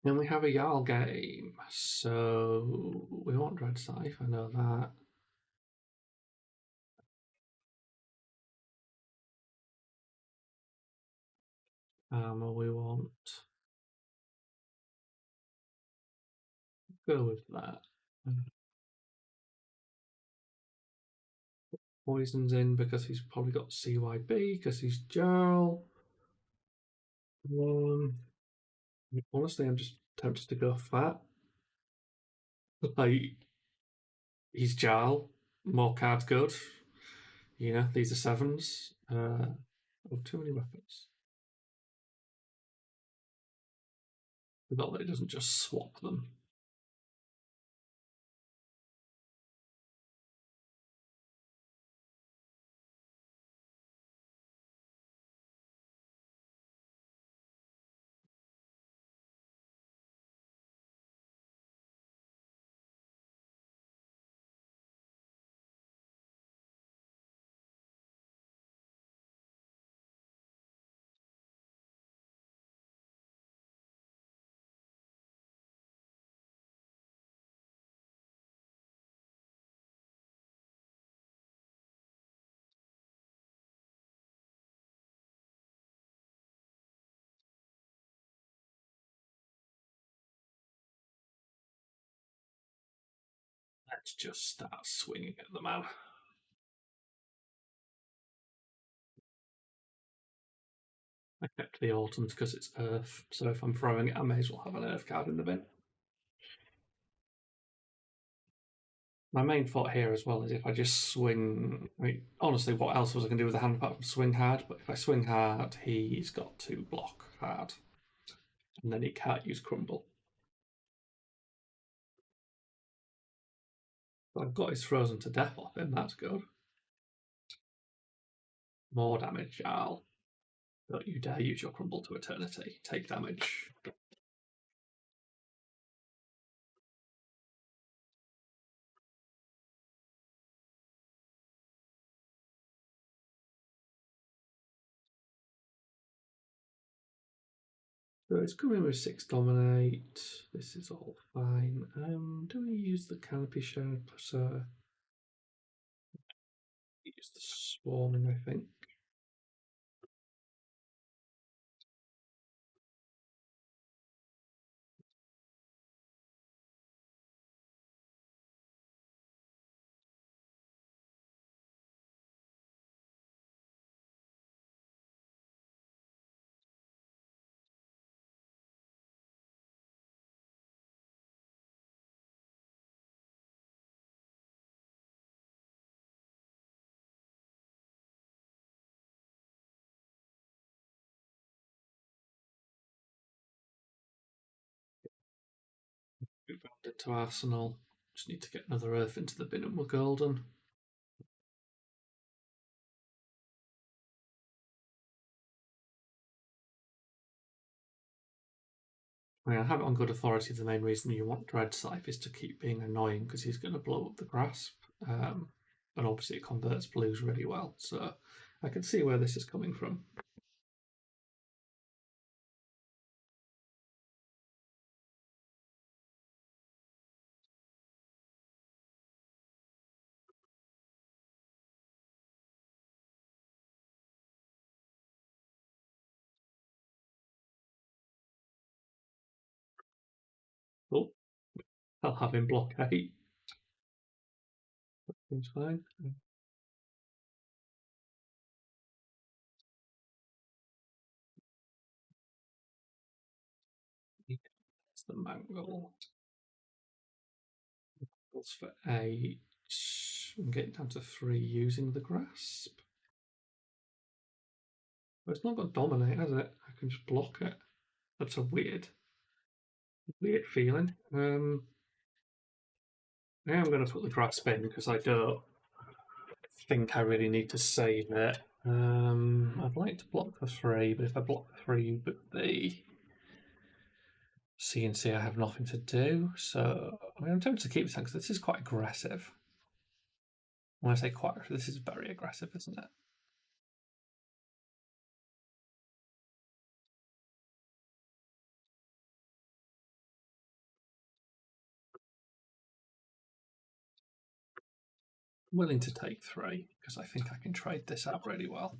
Then we have a Jarl game, so we want Dread Scythe, I know that. We want go with that. Poison's in because he's probably got CYB because he's Jarl. Honestly, I'm just tempted to go fat. Like he's Jarl, more cards good. You know, these are sevens. Oh, too many weapons. Forgot that it doesn't just swap them. Let's just start swinging at the man. I kept the autumns because it's Earth, so if I'm throwing it, I may as well have an Earth card in the bin. My main thought here as well is if I just swing. I mean, honestly, what else was I going to do with the hand apart from swing hard? But if I swing hard, he's got to block hard, and then he can't use crumble. But I've got his frozen to death off him. That's good. More damage, Jarl. Don't you dare use your crumble to eternity. Take damage. So it's coming with 6 dominate. This is all fine. Do we use the canopy shard plus use the swarming, I think. Move round into Arsenal. Just need to get another Earth into the bin and we're golden. I mean, I have it on good authority. The main reason you want Dread Scythe is to keep being annoying because he's going to blow up the grasp. And obviously, it converts blues really well. So I can see where this is coming from. Oh, I'll have him block 8. That seems fine. That's the mangle. Goes for 8. I'm getting down to 3 using the grasp. But it's not got dominate, has it? I can just block it. That's a weird feeling. I am going to put the grasp in because I don't think I really need to save it. I'd like to block the 3, but if I block the 3 with the CNC, I have nothing to do. So I'm tempted to keep this because this is quite aggressive. When I say quite, this is very aggressive, isn't it? willing to take 3 because I think I can trade this out really well.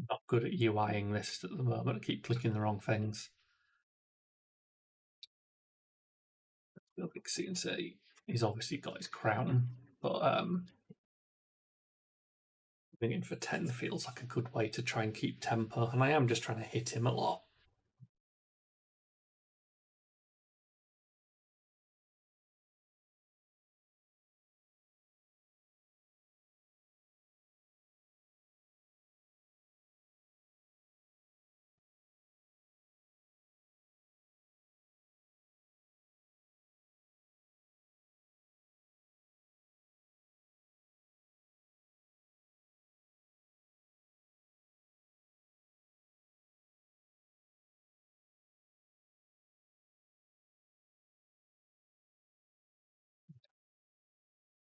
Not good at UIing this at the moment. I keep clicking the wrong things. Real big CNC. He's obviously got his crown, but winning for 10 feels like a good way to try and keep tempo, and I am just trying to hit him a lot.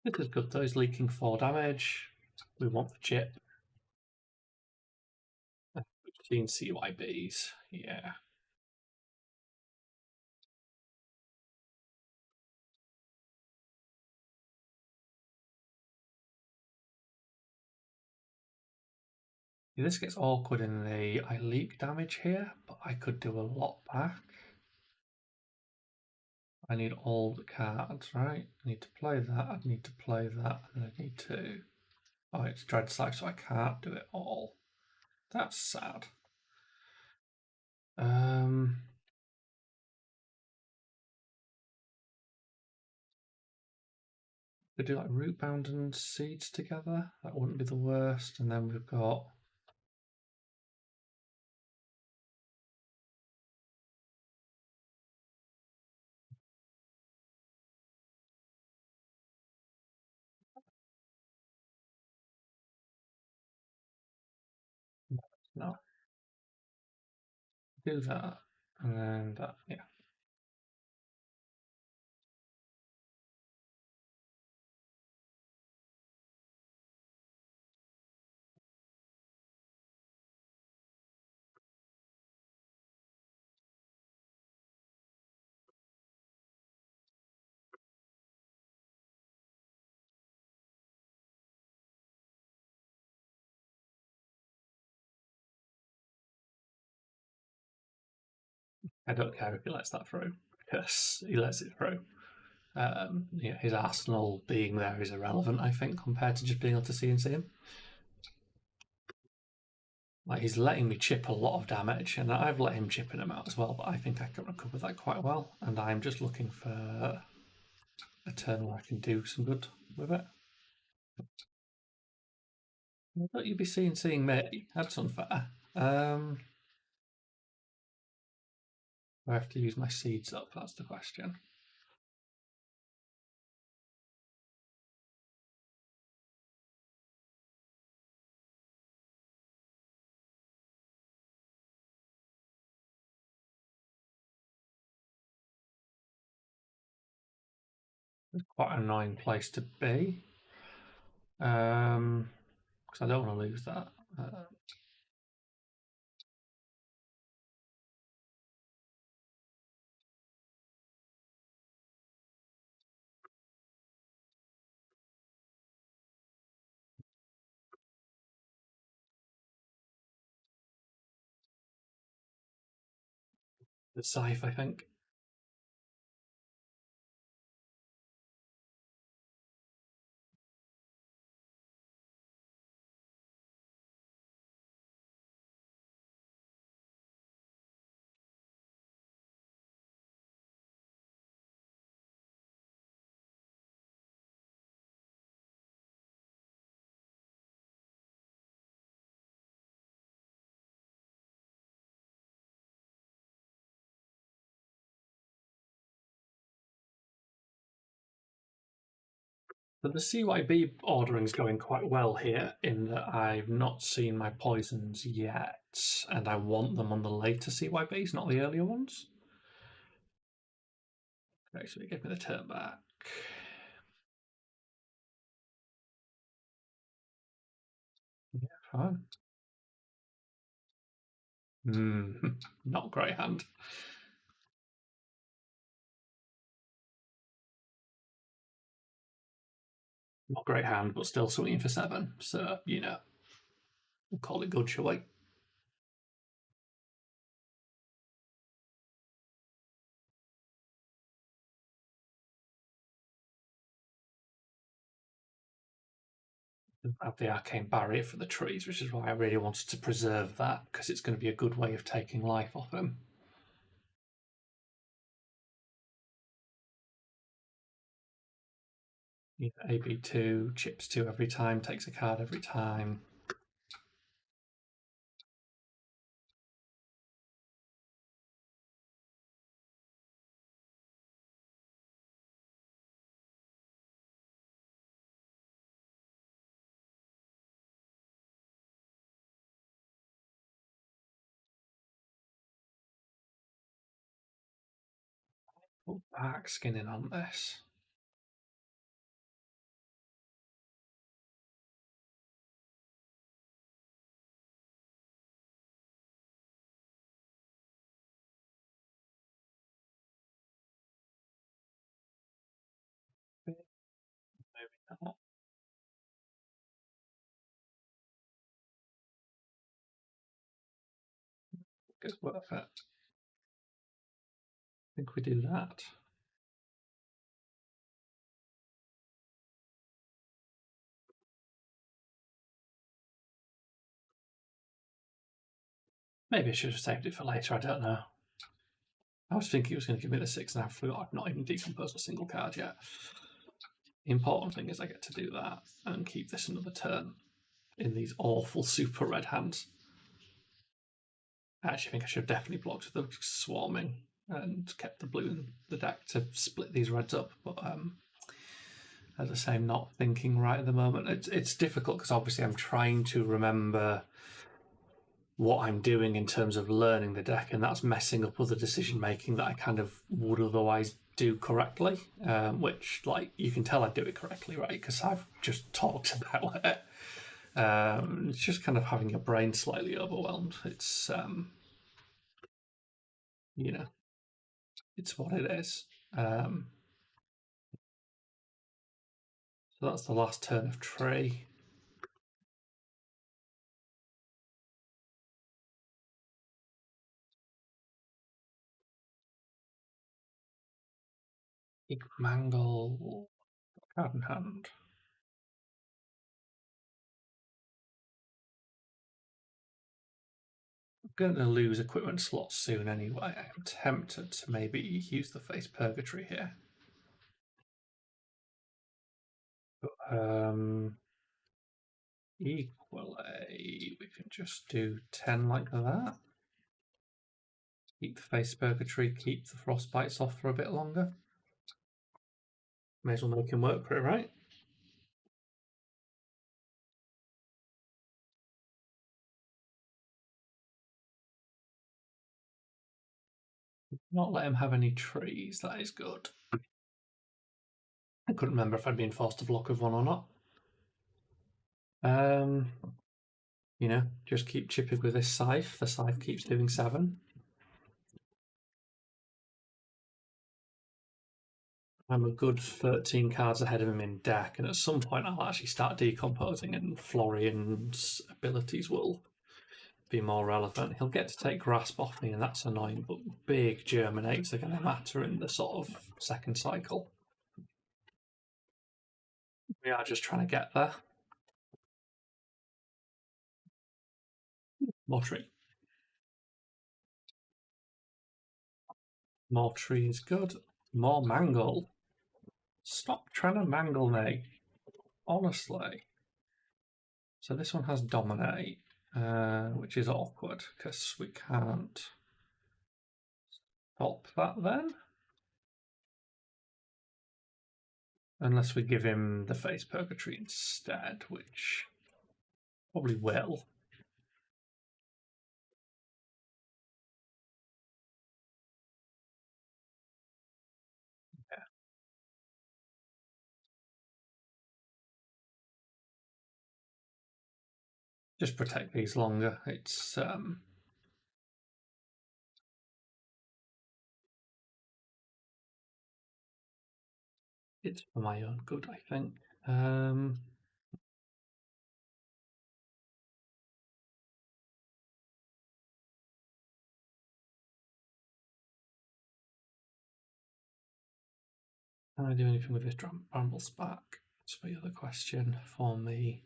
This is good though, he's leaking 4 damage. We want the chip. 15 CYBs, yeah. This gets awkward in the I leak damage here, but I could do a lot back. I need all the cards, right? I need to play that, I need to play that, and I need to... Oh, it's Dreadsight, so I can't do it all. That's sad. We do like Rootbound and Seeds together. That wouldn't be the worst. And then we've got... No. Do that. And that, yeah. I don't care if he lets that through, because he lets it through. Yeah, his arsenal being there is irrelevant, I think, compared to just being able to see and see him. Like, he's letting me chip a lot of damage, and I've let him chip an amount as well, but I think I can recover that quite well. And I'm just looking for a turn where I can do some good with it. I thought you'd be seeing me. That's unfair. I have to use my seeds up, that's the question. It's quite an annoying place to be. Because I don't want to lose that. The scythe, I think. But the CYB ordering's going quite well here, in that I've not seen my poisons yet, and I want them on the later CYBs, not the earlier ones. Okay, so you give me the turn back. Yeah, fine. Not great hand. Not great hand, but still swinging for 7. So, we'll call it good, shall we? Have the arcane barrier for the trees, which is why I really wanted to preserve that, because it's going to be a good way of taking life off him. AB2, chips 2 every time, takes a card every time. Put back skinning on this. Maybe not. It's worth it. I think we do that. Maybe I should have saved it for later, I don't know. I was thinking it was going to give me the 6 and I forgot I've not even decomposed a single card yet. The important thing is I get to do that and keep this another turn in these awful super red hands. I actually think I should have definitely blocked the swarming and kept the blue in the deck to split these reds up, but as I say, I'm not thinking right at the moment. It's difficult because obviously I'm trying to remember what I'm doing in terms of learning the deck, and that's messing up other decision making that I kind of would otherwise do correctly. Which, like, you can tell I do it correctly, right? Because I've just talked about it. It's just kind of having your brain slightly overwhelmed. It's it's what it is. So that's the last turn of tree. Big mangle, card in hand. I'm going to lose equipment slots soon anyway. I'm tempted to maybe use the face purgatory here. But, equally, we can just do 10 like that. Keep the face purgatory, keep the frostbites off for a bit longer. May as well make him work for it, right? Not let him have any trees, that is good. I couldn't remember if I'd been forced to block with one or not. Just keep chipping with this scythe. The scythe keeps doing 7. I'm a good 13 cards ahead of him in deck, and at some point I'll actually start decomposing, and Florian's abilities will be more relevant. He'll get to take grasp off me, and that's annoying, but big germinates are going to matter in the sort of second cycle. We are just trying to get there. More tree. More tree is good. More mangle. Stop trying to mangle me. Honestly. So this one has dominate, which is awkward because we can't stop that then. Unless we give him the face purgatory instead, which probably will. Yeah. Just protect these longer. It's It's for my own good, I think. Um, can I do anything with this bramble spark? That's the other question for me.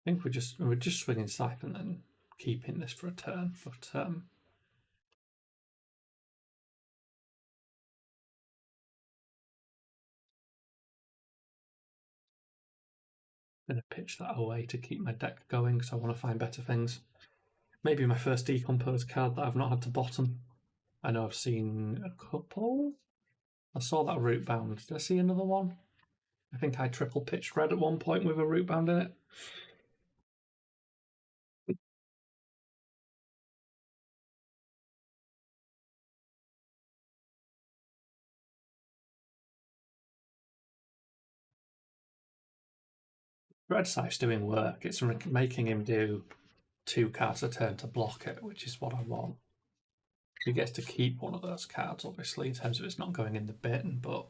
I think we're just swinging scythe and then keeping this for a turn, but I'm gonna pitch that away to keep my deck going because I want to find better things. Maybe my first decompose card that I've not had to bottom. I know I've seen a couple. I saw that root bound. Did I see another one? I think I triple pitched red at one point with a root bound in it. Red Scythe's doing work. It's making him do 2 cards a turn to block it, which is what I want. He gets to keep one of those cards, obviously, in terms of it's not going in the bin, but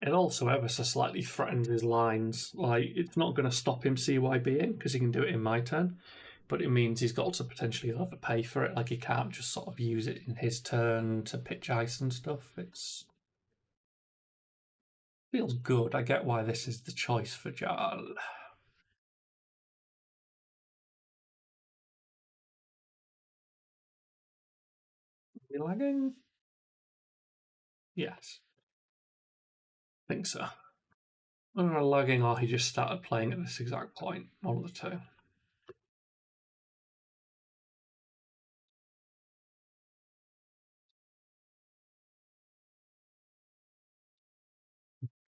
it also ever so slightly threatens his lines. Like, it's not going to stop him CYBing because he can do it in my turn, but it means he's got to potentially overpay for it. Like, he can't just sort of use it in his turn to pitch ice and stuff. It's feels good. I get why this is the choice for Jarl. You lagging? Yes, I think so. Either lagging or he just started playing at this exact point. One of the two.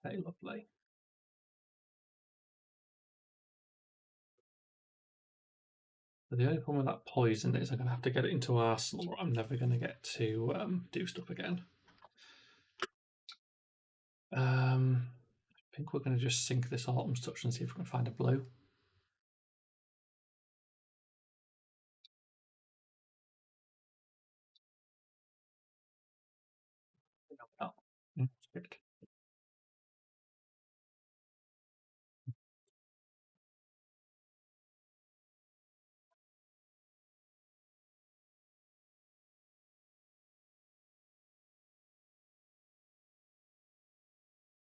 Okay, lovely. But the only problem with that poison is I'm going to have to get it into Arsenal, or I'm never going to get to do stuff again. I think we're going to just sink this Autumn's Touch and see if we can find a blue. Oh, good.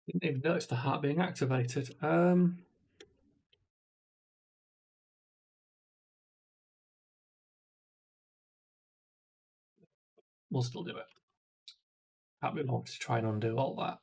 Didn't even notice the heart being activated. We'll still do it. Can't be long to try and undo all that.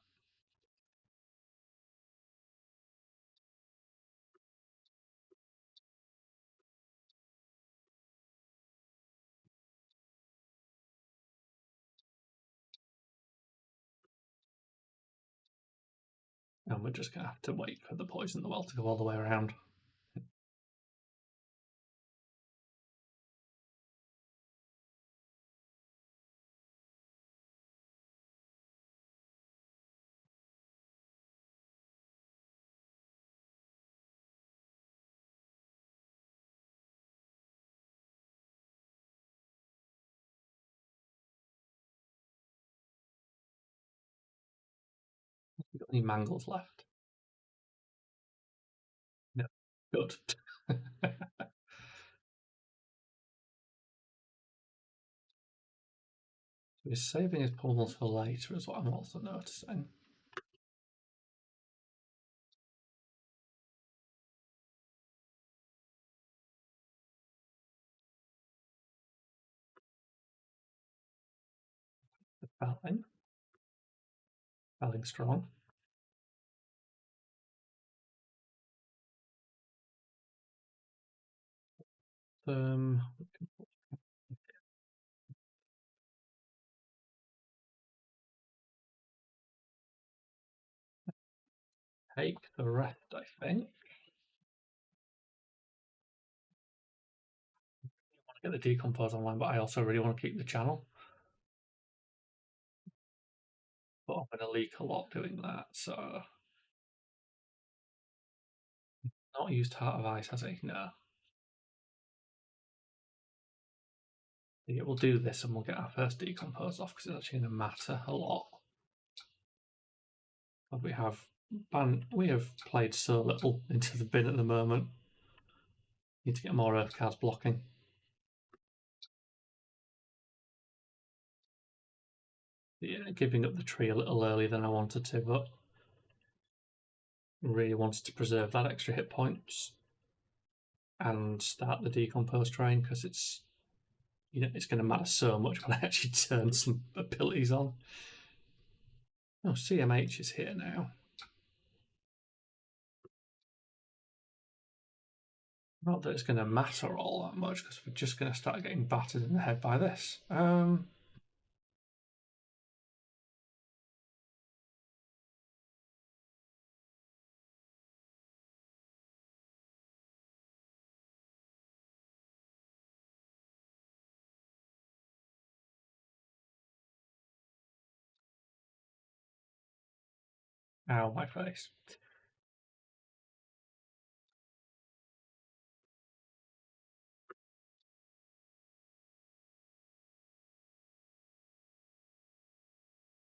And we're just going to have to wait for the poison the well to go all the way around. We've got any mangles left? No. Good. He's saving his pummels for later, is what I'm also noticing. Felling. Felling strong. Um, take the rest, I think. I want to get the decompose online, but I also really want to keep the channel. But I'm going to leak a lot doing that, so Not used Heart of Ice, has he? No. Yeah, we'll do this and we'll get our first decompose off because it's actually going to matter a lot. But we have played so little into the bin at the moment. Need to get more earth cards blocking. Yeah, giving up the tree a little earlier than I wanted to, but really wanted to preserve that extra hit points and start the decompose train because it's it's going to matter so much when I actually turn some abilities on. Oh, CMH is here now. Not that it's going to matter all that much because we're just going to start getting battered in the head by this. Ow, my face.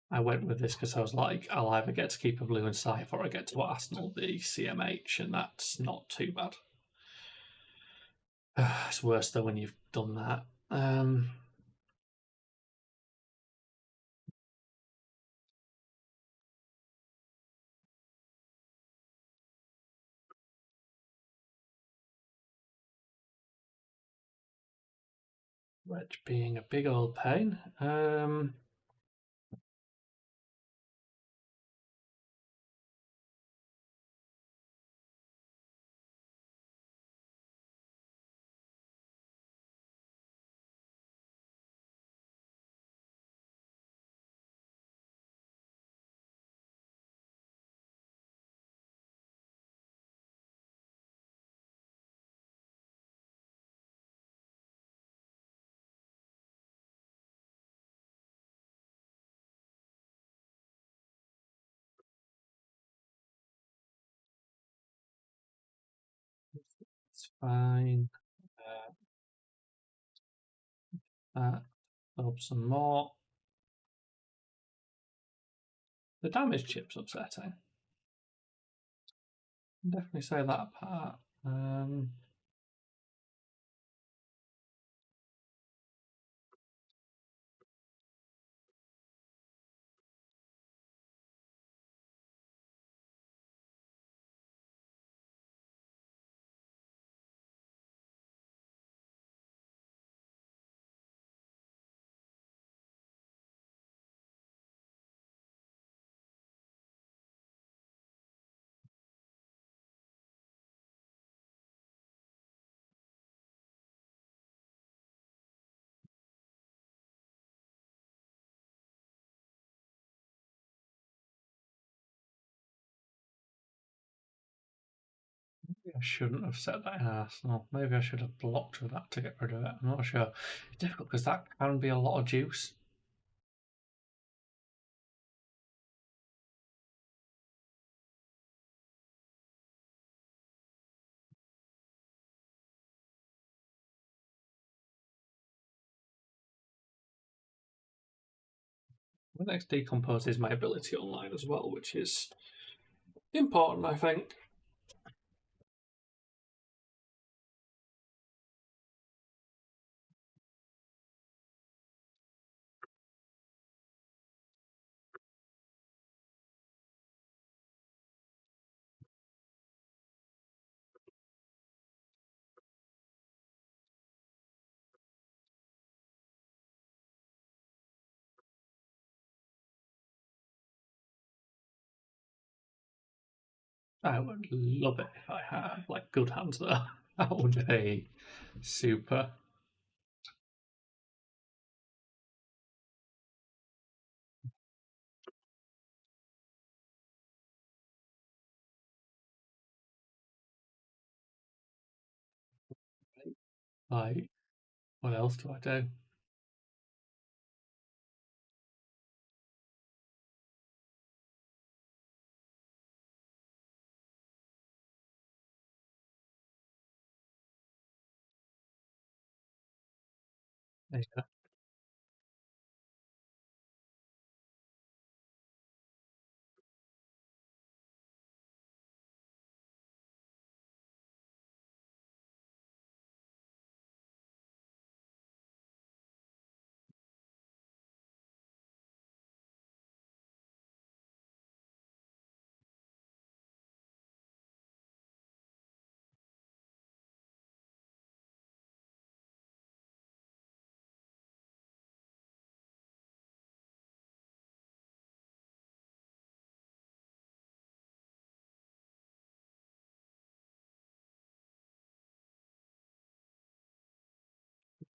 I went with this because I was like, I'll either get to keep a blue and scythe or I get to Arsenal the CMH, and that's not too bad. It's worse though when you've done that. Wedge being a big old pain. It's fine. Up some more. The damage chip's upsetting. Definitely say that part. I shouldn't have set that in Arsenal. Maybe I should have blocked with that to get rid of it. I'm not sure. It's difficult because that can be a lot of juice. The next decompose is my ability online as well, which is important, I think. I would love it if I had like good hands though. That would be super. Like, what else do I do? There you go.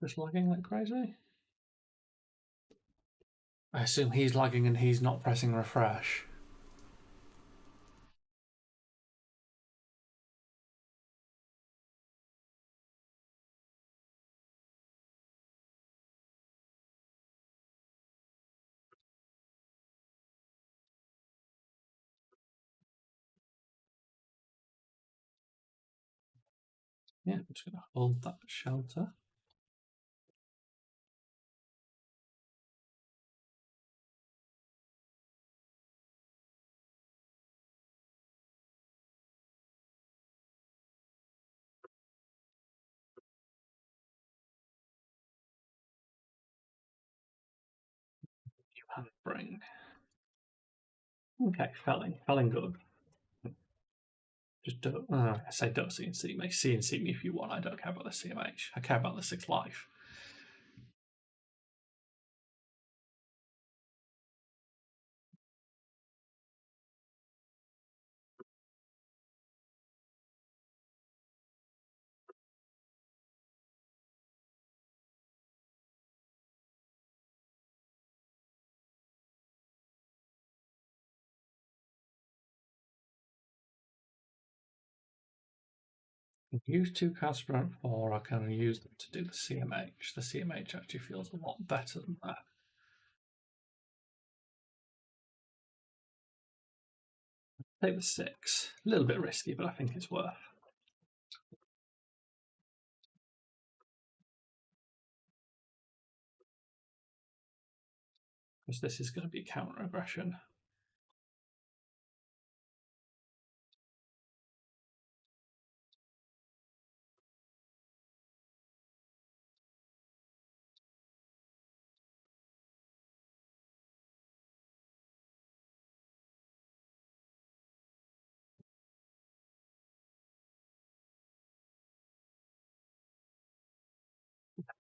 Just lagging like crazy. I assume he's lagging and he's not pressing refresh. Yeah, I'm just going to hold that shelter. New hand bring. Okay, felling. Felling good. Just don't. I say don't CNC me. CNC me if you want. I don't care about the CMH. I care about the 6 life. Use 2 cards to prevent 4. I can use them to do the CMH. The CMH actually feels a lot better than that. Take the 6. A little bit risky, but I think it's worth. Because this is going to be counter aggression.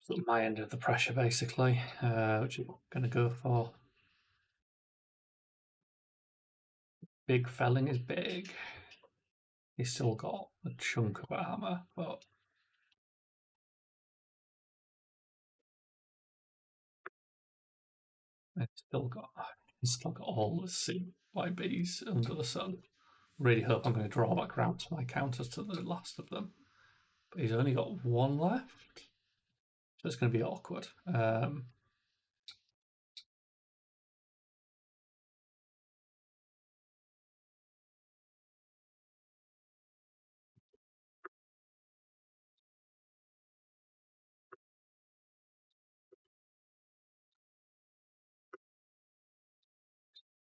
So my end of the pressure, basically, which I'm going to go for. Big felling is big. He's still got a chunk of armor, but he's still got all the CYBs under the sun. Really hope I'm going to draw back round to my counters to the last of them. But he's only got 1 left, so it's going to be awkward.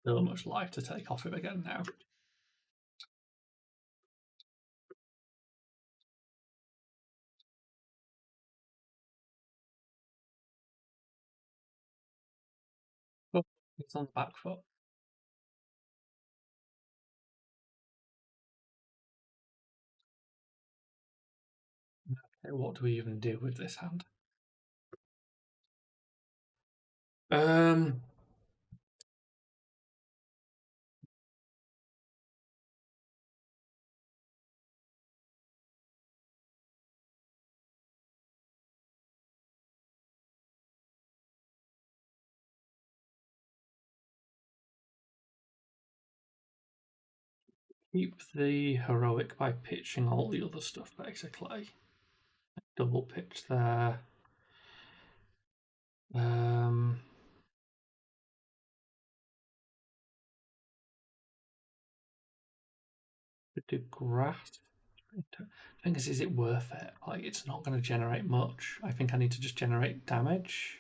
So much life to take off him again now. Oh, he's on the back foot. Okay, what do we even do with this hand? Um, keep the heroic by pitching all the other stuff, basically. Double pitch there. Um, could do grass. The thing is it worth it? Like, it's not going to generate much. I think I need to just generate damage.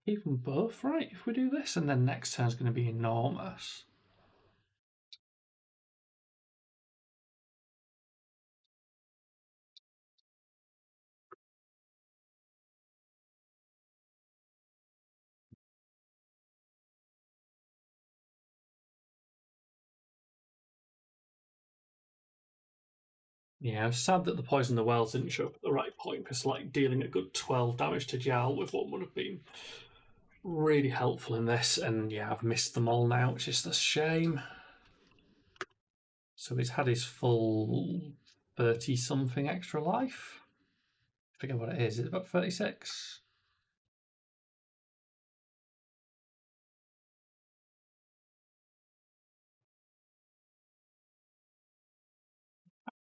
Keep them both right if we do this, and then next turn's going to be enormous. Yeah, I'm sad that the poison the wells didn't show up at the right point, because like dealing a good 12 damage to Jarl with one would have been really helpful in this. And yeah, I've missed them all now, which is a shame. So he's had his full 30 something extra life. I forget what it is. Is it about 36?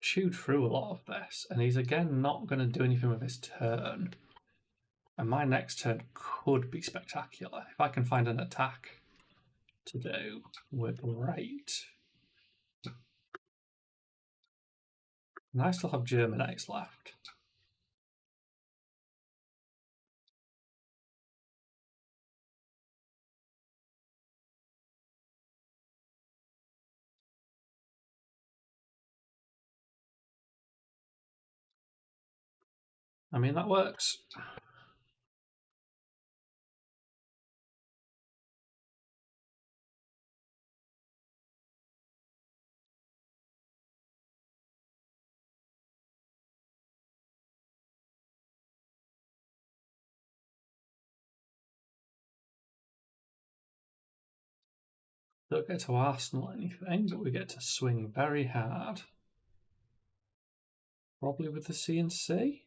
Chewed through a lot of this, and he's again not going to do anything with his turn. And my next turn could be spectacular. If I can find an attack to do, we're great. And I still have Germinates left. I mean, that works. Don't get to Arsenal anything, but we get to swing very hard. Probably with the CNC.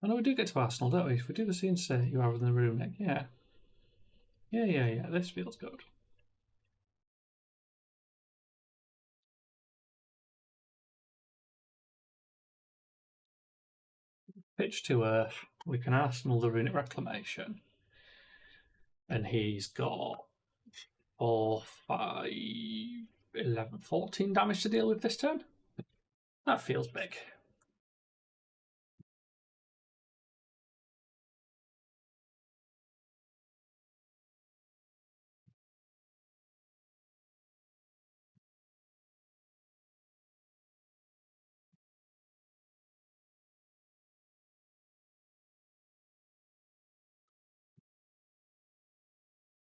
I know we do get to Arsenal, don't we? If we do the CNC rather than the runic, yeah. Yeah. This feels good. Pitch to Earth. We can Arsenal the runic reclamation. And he's got 4, 5, 11, 14 damage to deal with this turn. That feels big.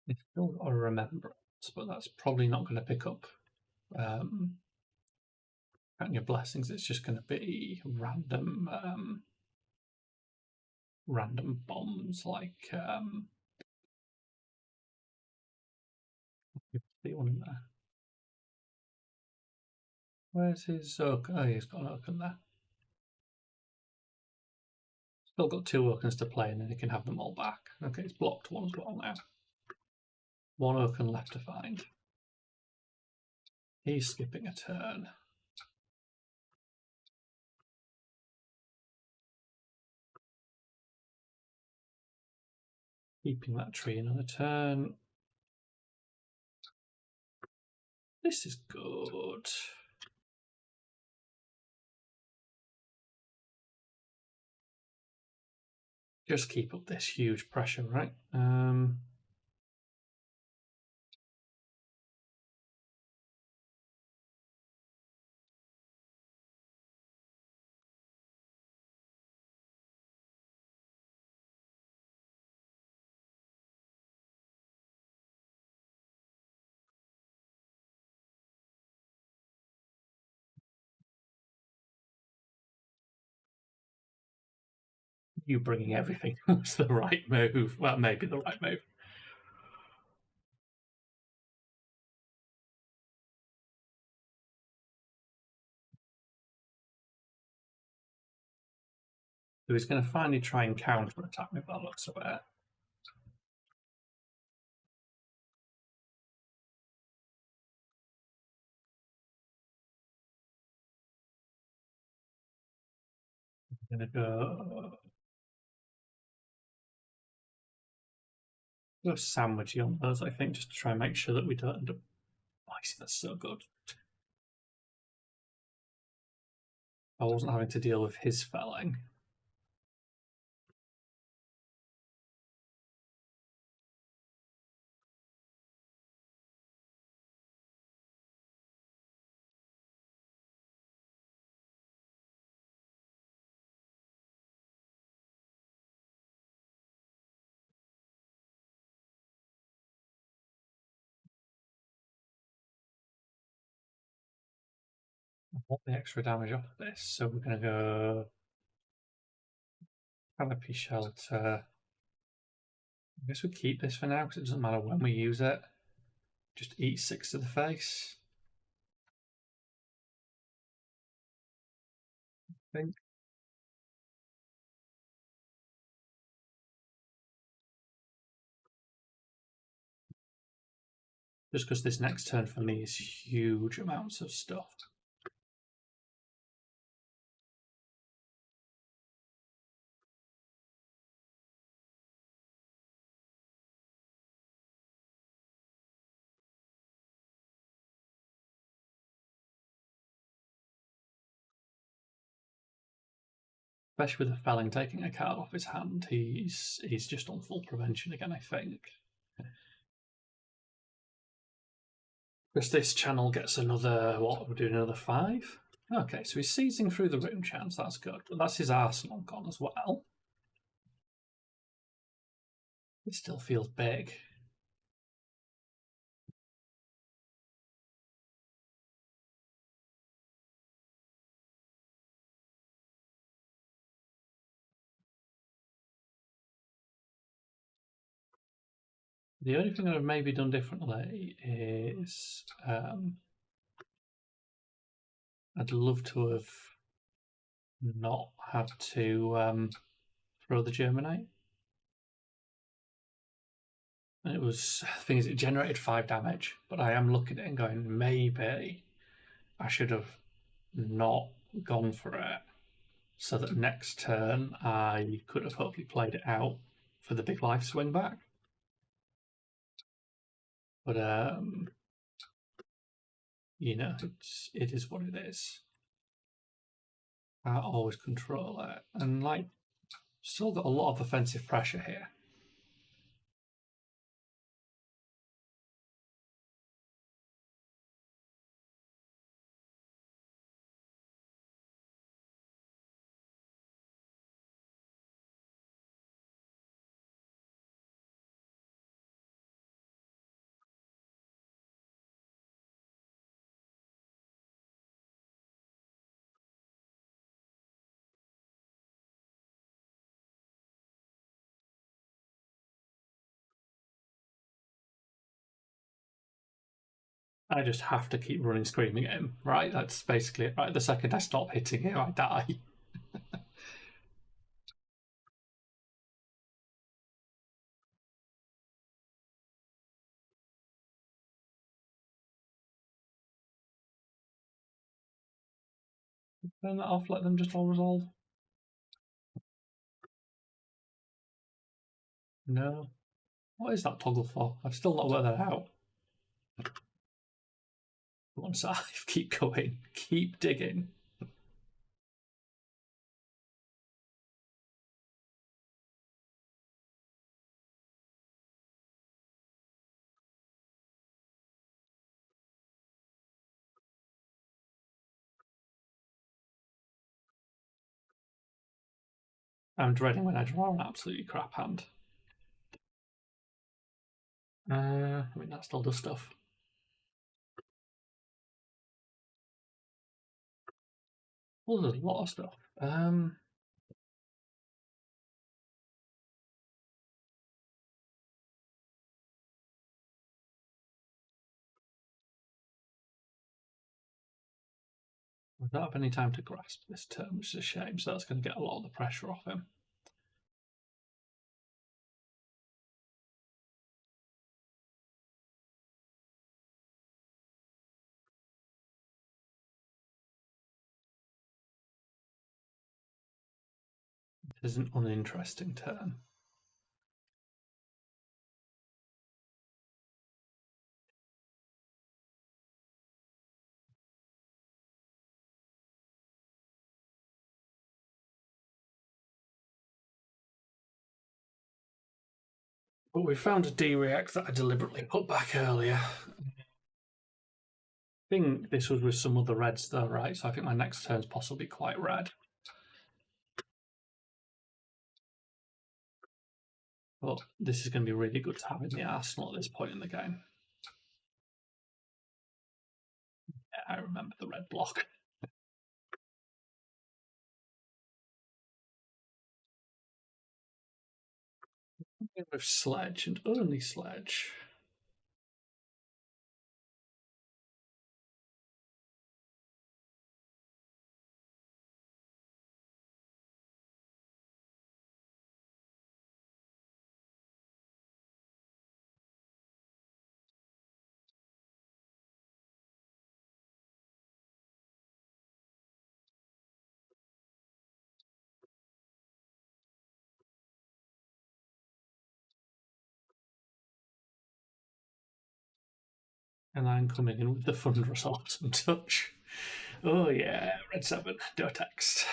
It's still got a remembrance, but that's probably not going to pick up your blessings. It's just going to be random bombs like the one in there. Where's his Oak? Oh, he's got an Oaken there. Still got 2 Okens to play, and then he can have them all back. Okay, it's blocked one as well now. 1 Oaken left to find. He's skipping a turn. Keeping that tree another turn. This is good. Just keep up this huge pressure, right? You bringing everything was the right move. Well, maybe the right move. So he's going to finally try and counter attack me by the looks of it. I'm gonna go sandwichy on those, I think, just to try and make sure that we don't end up. Oh, I see, that's so good. I wasn't having to deal with his felling. I want the extra damage off of this, so we're gonna go Canopy Shelter. I guess we keep this for now because it doesn't matter when we use it. Just eat 6 to the face. I think. Just because this next turn for me is huge amounts of stuff. Especially with the felling taking a card off his hand, he's just on full prevention again, I think. Because this channel gets another, what, we're doing another 5? Okay, so he's seizing through the room chance, that's good. But that's his arsenal gone as well. It still feels big. The only thing I've maybe done differently is I'd love to have not had to throw the Germinate. And it was, the thing is, it generated 5 damage, but I am looking at it and going, maybe I should have not gone for it so that next turn I could have hopefully played it out for the big life swing back. But you know, it is what it is. I always control it, and like, still got a lot of offensive pressure here. I just have to keep running screaming at him, right? That's basically it, right? The second I stop hitting him, I die. Turn that off, let them just all resolve. No. What is that toggle for? I've still not worked that out. Go on, Scythe, keep going. Keep digging. I'm dreading when I draw an absolutely crap hand. I mean, that still does stuff. Well, there's a lot of stuff. I don't have any time to grasp this turn, which is a shame, so that's going to get a lot of the pressure off him. is an uninteresting turn. But we found a D-React that I deliberately put back earlier. I think this was with some other reds though, right? So I think my next turn's possibly quite red. But this is going to be really good to have in the arsenal at this point in the game. Yeah, I remember the red block. With Sledge and only Sledge. And I'm coming in with the Thunderous Autumn Touch. Oh yeah, red 7, no text.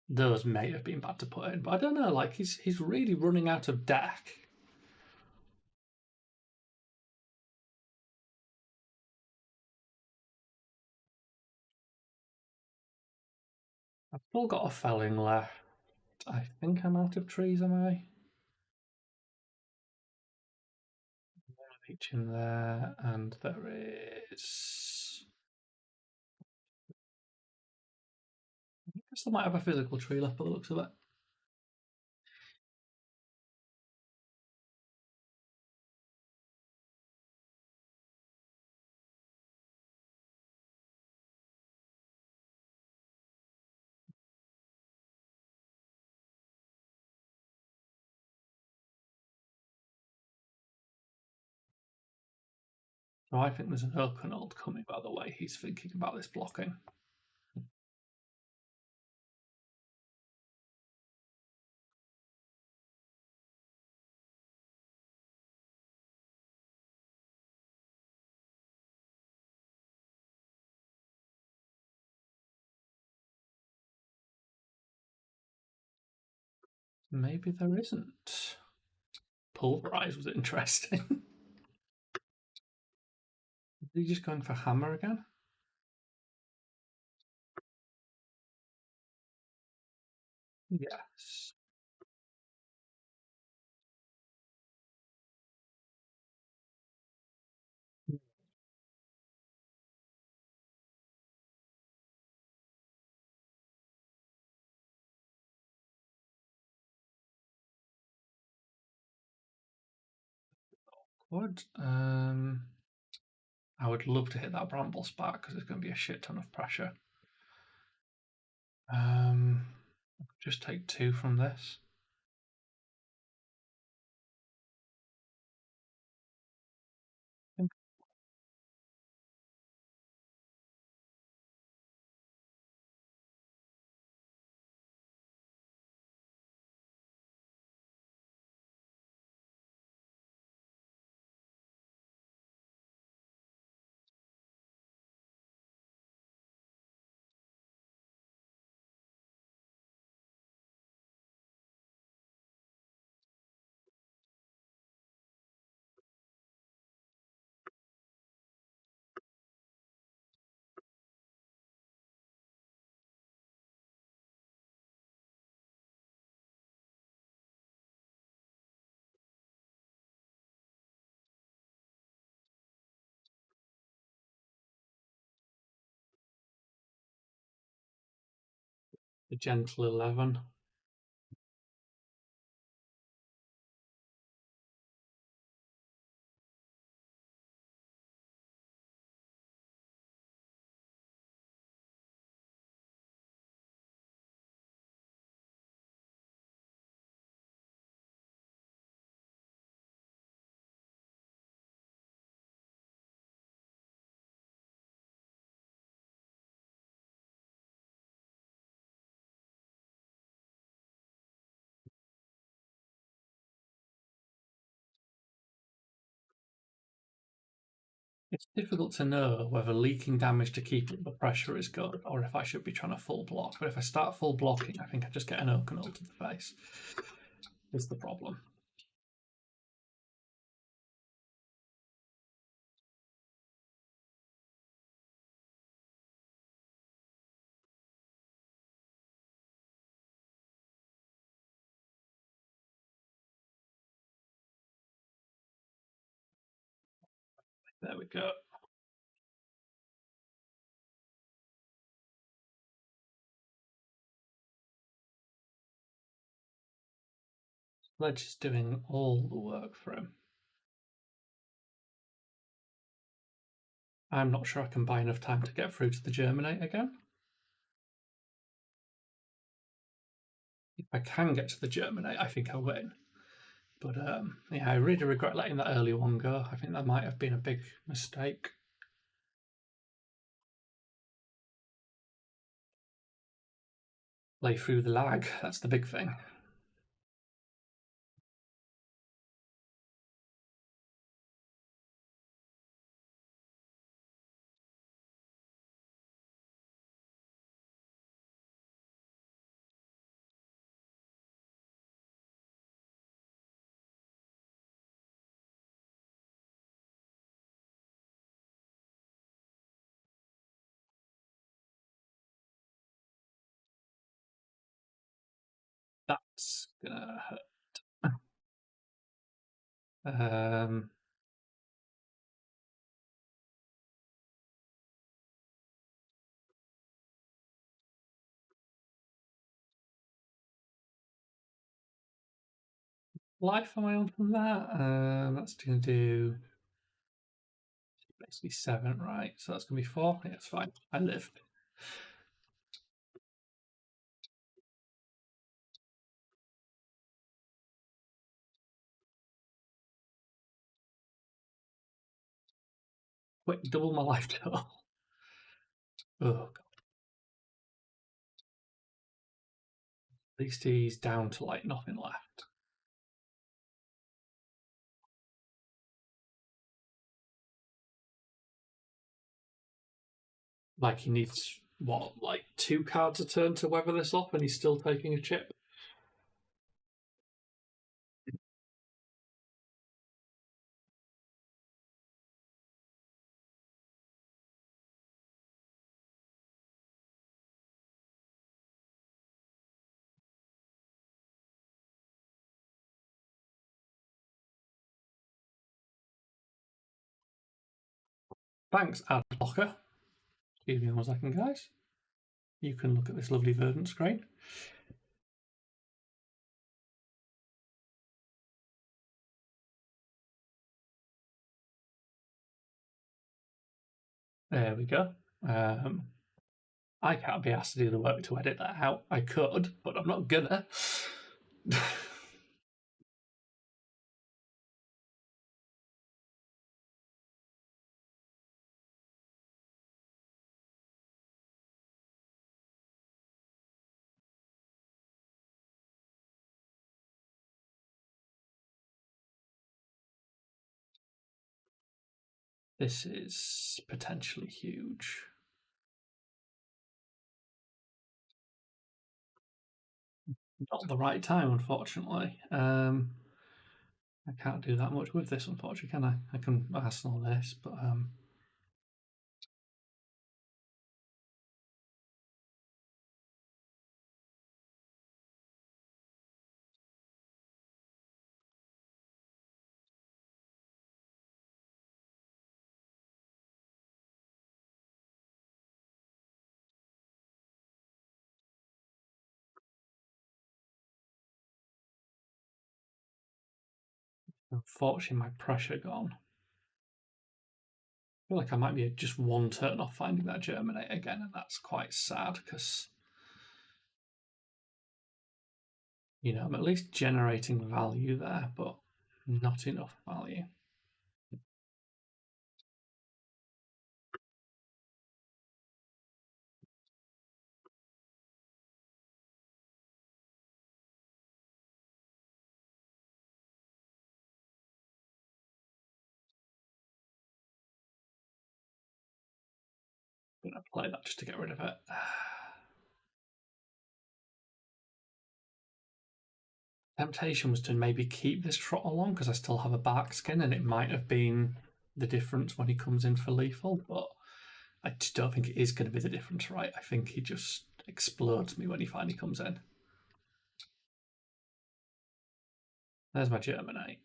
Those may have been bad to put in, but I don't know, like he's really running out of deck. I've still got a felling left. I think I'm out of trees, am I? Each in there, and there is. I guess I might have a physical tree left by the looks of it. So I think there's an Oakenold coming, by the way. He's thinking about this blocking. Maybe there isn't. Pulverize was interesting. Is he just going for hammer again? Yes. What? I would love to hit that bramble spark because there's going to be a shit ton of pressure. Just take 2 from this. The gentle 11. It's difficult to know whether leaking damage to keep up the pressure is good or if I should be trying to full block. But if I start full blocking, I think I just get an Oakenol to the face. Is the problem. There we go. Ledge is doing all the work for him. I'm not sure I can buy enough time to get through to the Germinate again. If I can get to the Germinate, I think I win. But yeah, I really regret letting that early one go. I think that might have been a big mistake. Play through the lag, that's the big thing. That's gonna hurt. Life am I on from that? That's going to do basically 7, right? So that's going to be 4. Yeah, it's fine. I live. Wait, double my life total. Oh, God. At least he's down to like nothing left. Like he needs, what, like 2 cards a turn to weather this off and he's still taking a chip? Thanks, ad blocker. Excuse me 1 second, guys. You can look at this lovely verdant screen. There we go. I can't be asked to do the work to edit that out. I could, but I'm not gonna. This is potentially huge. Not the right time, unfortunately. I can't do that much with this, unfortunately, can I? I can arsenal this, but unfortunately, my pressure gone. I feel like I might be just 1 turn off finding that Germinate again, and that's quite sad because, you know, I'm at least generating value there, but not enough value. I'm going to play that just to get rid of it. Temptation was to maybe keep this trot along because I still have a bark skin, and it might have been the difference when he comes in for lethal, but I just don't think it is going to be the difference, right? I think he just explodes me when he finally comes in. There's my Germinate.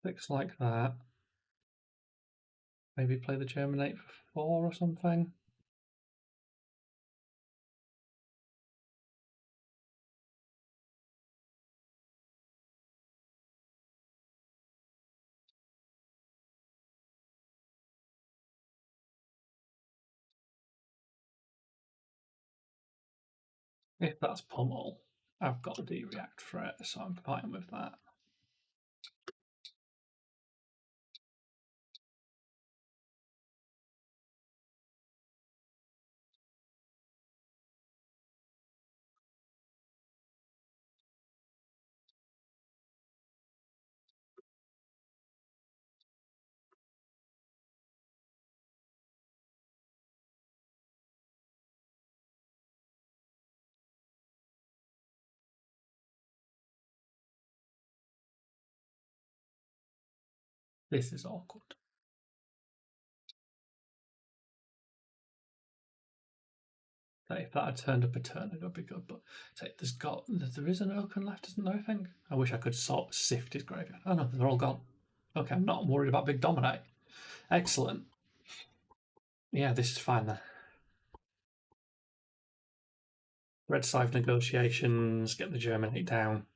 Looks like that. Maybe play the Germinate for 4 or something. If that's pummel, I've got a D-react for it, so I'm fine with that. This is awkward. If that had turned up a turn, it would be good. But there is an Oaken left, isn't there? I think. I wish I could sort sift his graveyard. Oh no, they're all gone. Okay, I'm not worried about Big Dominate. Excellent. Yeah, this is fine then. Red Scythe negotiations, get the Germinate down.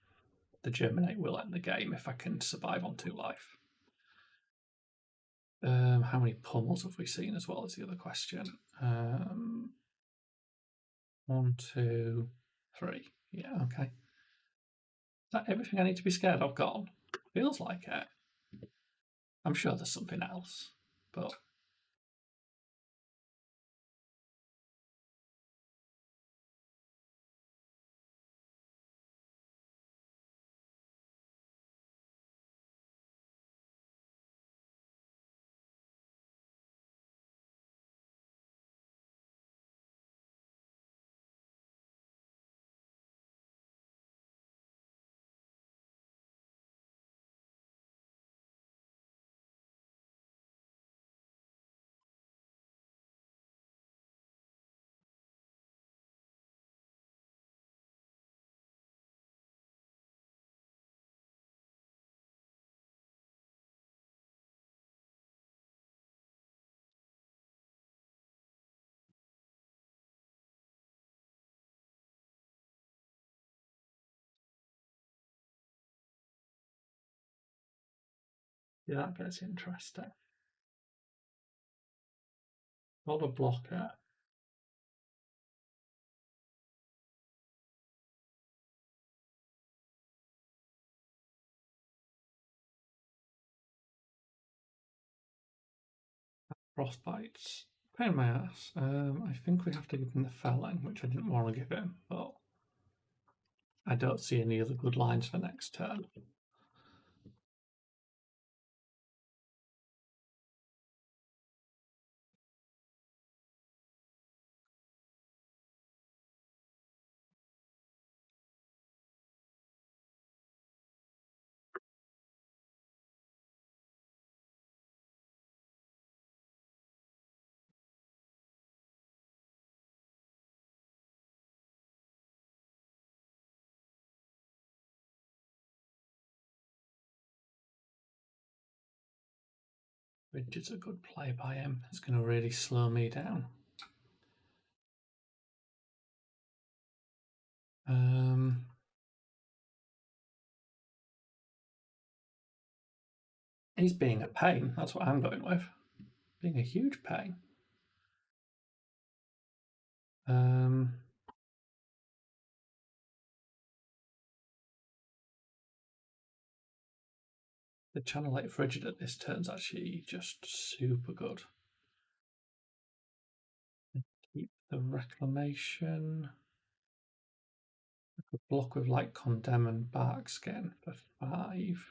The Germinate will end the game if I can survive on 2 life. How many pummels have we seen as well is the other question. 1, 2, 3. Yeah, okay. Is that everything I need to be scared of gone? Feels like it. I'm sure there's something else, but yeah, that gets interesting. Not a blocker. Frostbites. Pain in my ass. I think we have to give him the felling, which I didn't want to give him, but I don't see any other good lines for next turn. Which is a good play by him. It's going to really slow me down. He's being a pain. That's what I'm going with. Being a huge pain. The Channel 8 Frigid at this turn's actually just super good. the reclamation. I could block with like condemn and bark skin for 5.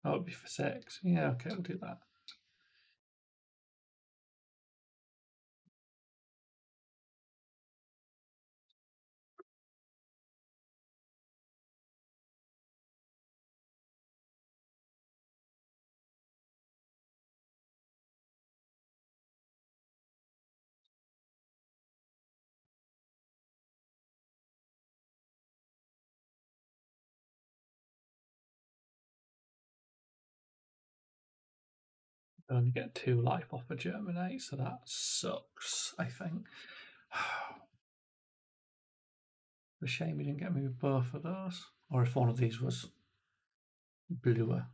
Oh, it'd be for 6. Yeah, okay, we'll do that. I only get 2 life off a germinate, so that sucks, I think. A shame you didn't get me with both of those. Or if one of these was bluer.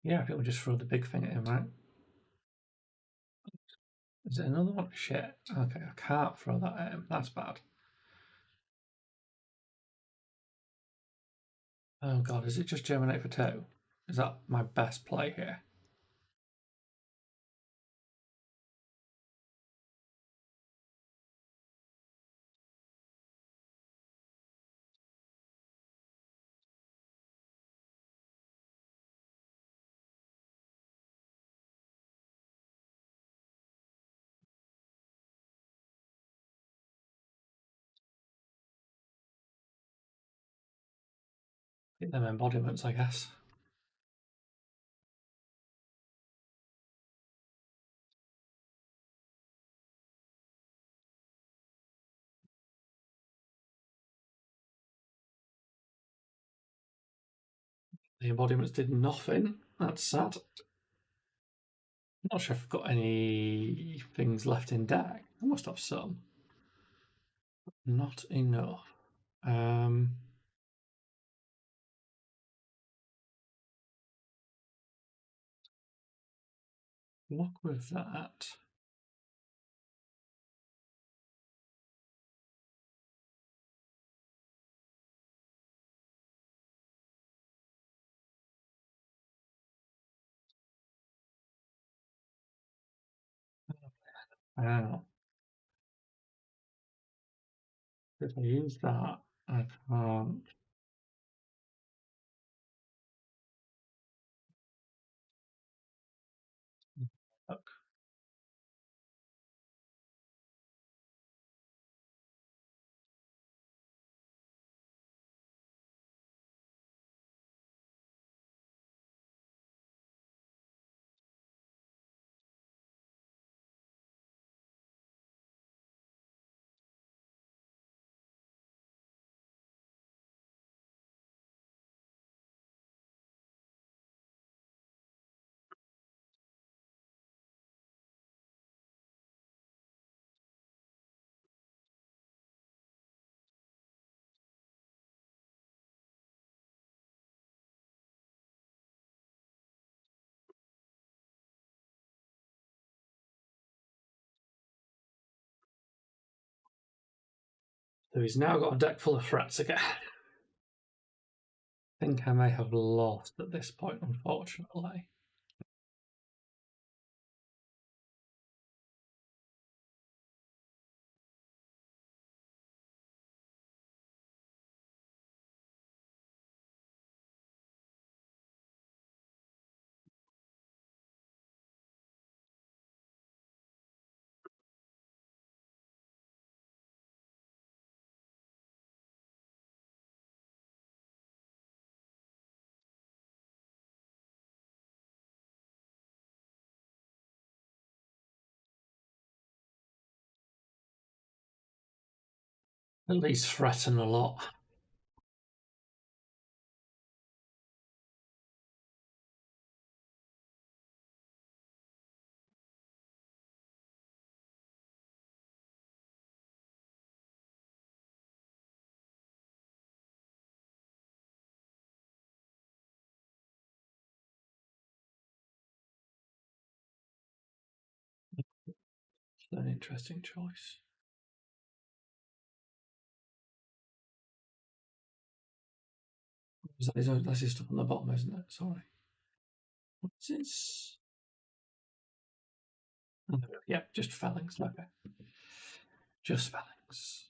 Yeah, people just throw the big thing at him, right? Is it another one? Shit. Okay, I can't throw that at him. That's bad. Oh god, is it just germinate for 2? Is that my best play here? Get them embodiments, I guess. The embodiments did nothing. That's sad. Not sure if I've got any things left in deck. I must have some. Not enough. Lock with that. I don't know. If I use that, I can't. Look. So he's now got a deck full of threats again. I think I may have lost at this point, unfortunately. At least threaten a lot. It's an interesting choice. That's his stuff on the bottom, isn't it? Sorry. What's this? Oh, yeah, just fellings. Okay. Just fellings.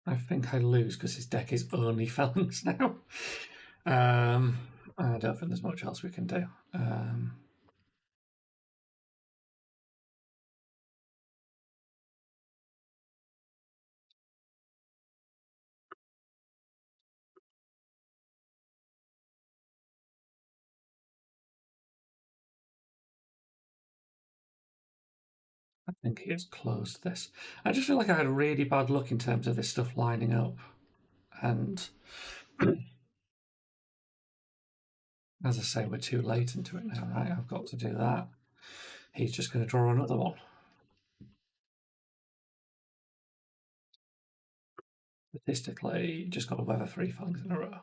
I think I lose because his deck is only felons now. I don't think there's much else we can do. I think he has closed this. I just feel like I had really bad luck in terms of this stuff lining up. And as I say, we're too late into it now, right? I've got to do that. He's just going to draw another one. Statistically, just got to weather 3 fangs in a row.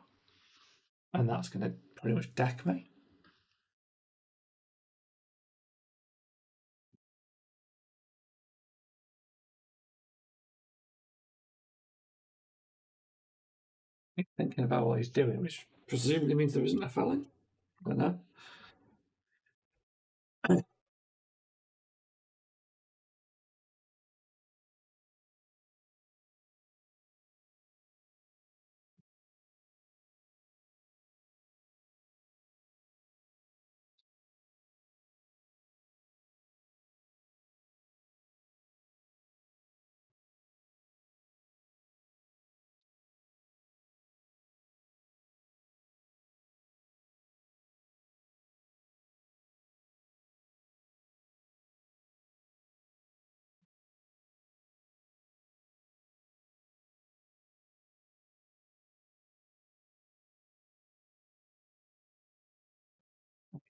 And that's going to pretty much deck me. Thinking about what he's doing, which presumably means there isn't a felling. I don't know.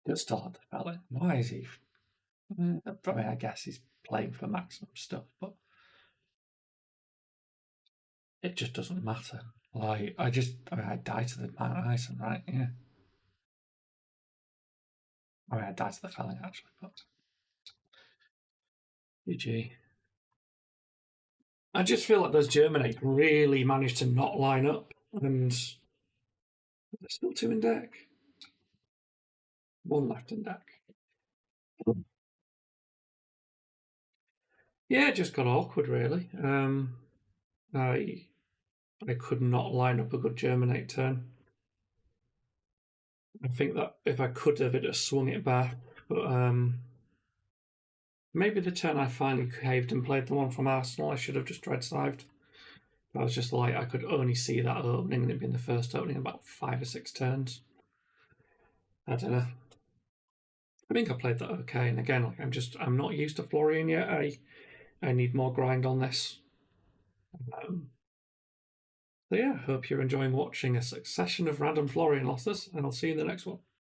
He does still have the felling. Why is he? I mean, I guess he's playing for maximum stuff, but it just doesn't matter. Like, I die to the Mount Ison, right? Yeah. I die to the felling, actually, but GG. I just feel like those Germinate really managed to not line up, and there's still 2 in deck. 1 left in deck. Yeah, it just got awkward, really. I could not line up a good Germinate turn. I think that if I could have, it have swung it back, but maybe the turn I finally caved and played the one from Arsenal, I should have just dread sived. I was just like, I could only see that opening, and it'd been the first opening in about 5 or 6 turns. I don't know. I think I played that okay, and again, like I'm not used to Florian yet. I need more grind on this. So yeah, hope you're enjoying watching a succession of random Florian losses, and I'll see you in the next one.